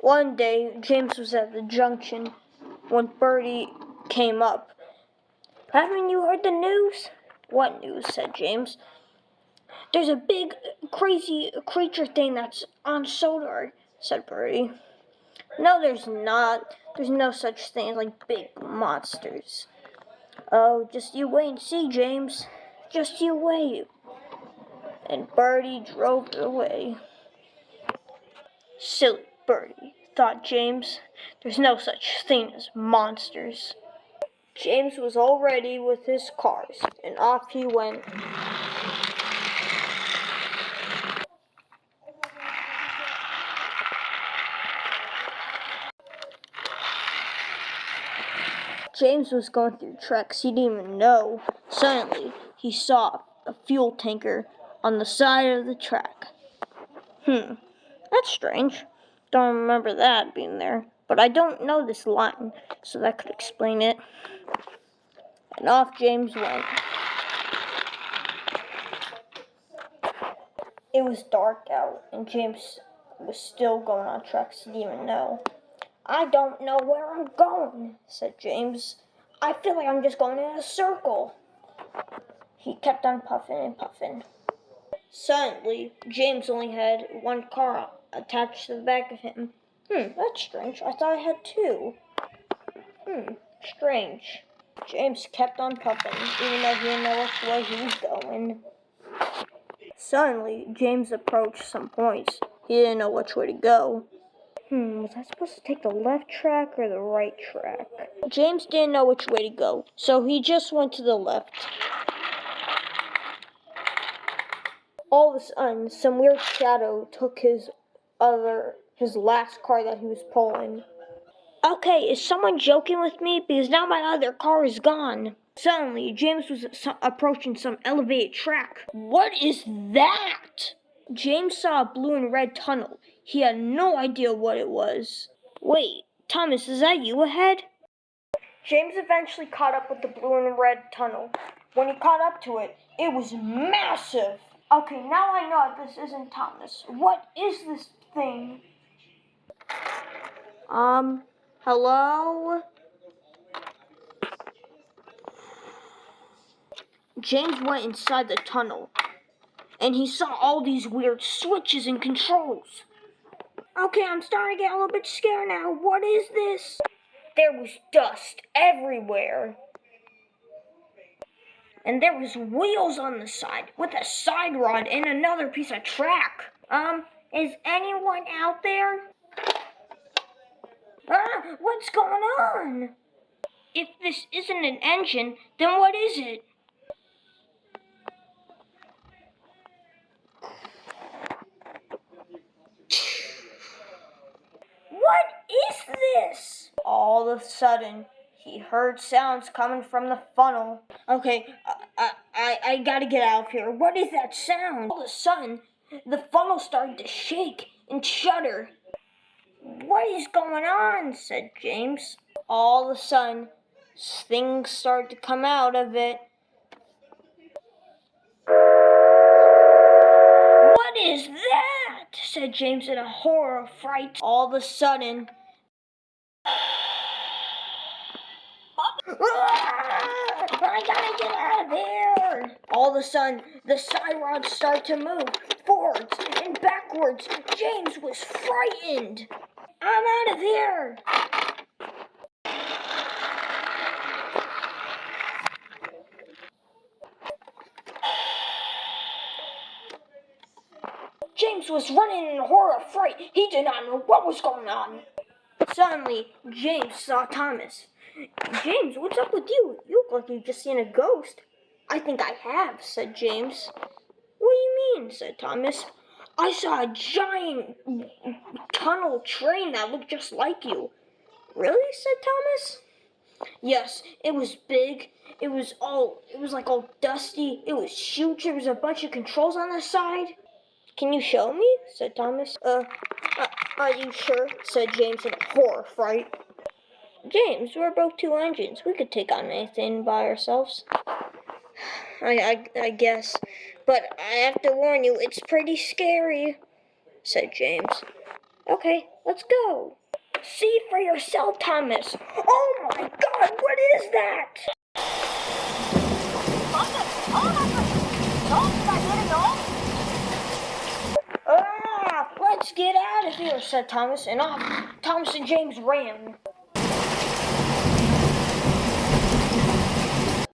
One day, James was at the junction when Bertie came up. "Haven't you heard the news?" "What news?" said James. "There's a big, crazy creature thing that's on sodor," said Bertie. "No, there's not. There's no such thing like big monsters." "Oh, just you wait and see, James. Just you wait." And Bertie drove away. Silly Bertie, thought James. There's no such thing as monsters. James was all ready with his cars, and off he went. James was going through tracks he didn't even know. Suddenly, he saw a fuel tanker on the side of the track. That's strange. Don't remember that being there. But I don't know this line, so that could explain it. And off James went. It was dark out, and James was still going on tracks he didn't even know. "I don't know where I'm going," said James. "I feel like I'm just going in a circle." He kept on puffing and puffing. Suddenly, James only had one car attached to the back of him. That's strange. I thought I had two. Strange. James kept on puffing, even though he didn't know which way he was going. Suddenly, James approached some points. He didn't know which way to go. Was I supposed to take the left track or the right track? James didn't know which way to go, so he just went to the left. All of a sudden, some weird shadow took his last car that he was pulling. "Okay, is someone joking with me? Because now my other car is gone." Suddenly, James was approaching some elevated track. What is that? James saw a blue and red tunnel. He had no idea what it was. "Wait, Thomas, is that you ahead?" James eventually caught up with the blue and red tunnel. When he caught up to it, it was massive. "Okay, now I know this isn't Thomas. What is this thing?" Hello? James went inside the tunnel, and he saw all these weird switches and controls. "Okay, I'm starting to get a little bit scared now. What is this?" There was dust everywhere. And there was wheels on the side with a side rod and another piece of track. Is anyone out there?" What's going on?" "If this isn't an engine, then what is it?" "What is this?" All of a sudden, he heard sounds coming from the funnel. "Okay, I gotta get out of here. What is that sound?" All of a sudden, the funnel started to shake and shudder. "What is going on?" said James. All of a sudden, things started to come out of it. "What is that?" said James in a horror of fright. All of a sudden, "I gotta get out of here!" All of a sudden, the side rods started to move forwards and backwards. James was frightened. "I'm out of here!" James was running in horror of fright. He did not know what was going on. Suddenly, James saw Thomas. "James, what's up with you? You look like you've just seen a ghost." "I think I have," said James. "What do you mean?" said Thomas. "I saw a giant tunnel train that looked just like you." "Really?" said Thomas. "Yes, it was big. It was like all dusty. It was huge. There was a bunch of controls on the side." "Can you show me?" said Thomas. Are you sure?" said James in a horror fright. "James, we're both two engines. We could take on anything by ourselves." I guess. But I have to warn you, it's pretty scary," said James. "Okay, Let's go. See for yourself, Thomas. Oh my God, what is that? Ah, let's get out of here, said Thomas, and off Thomas and James ran.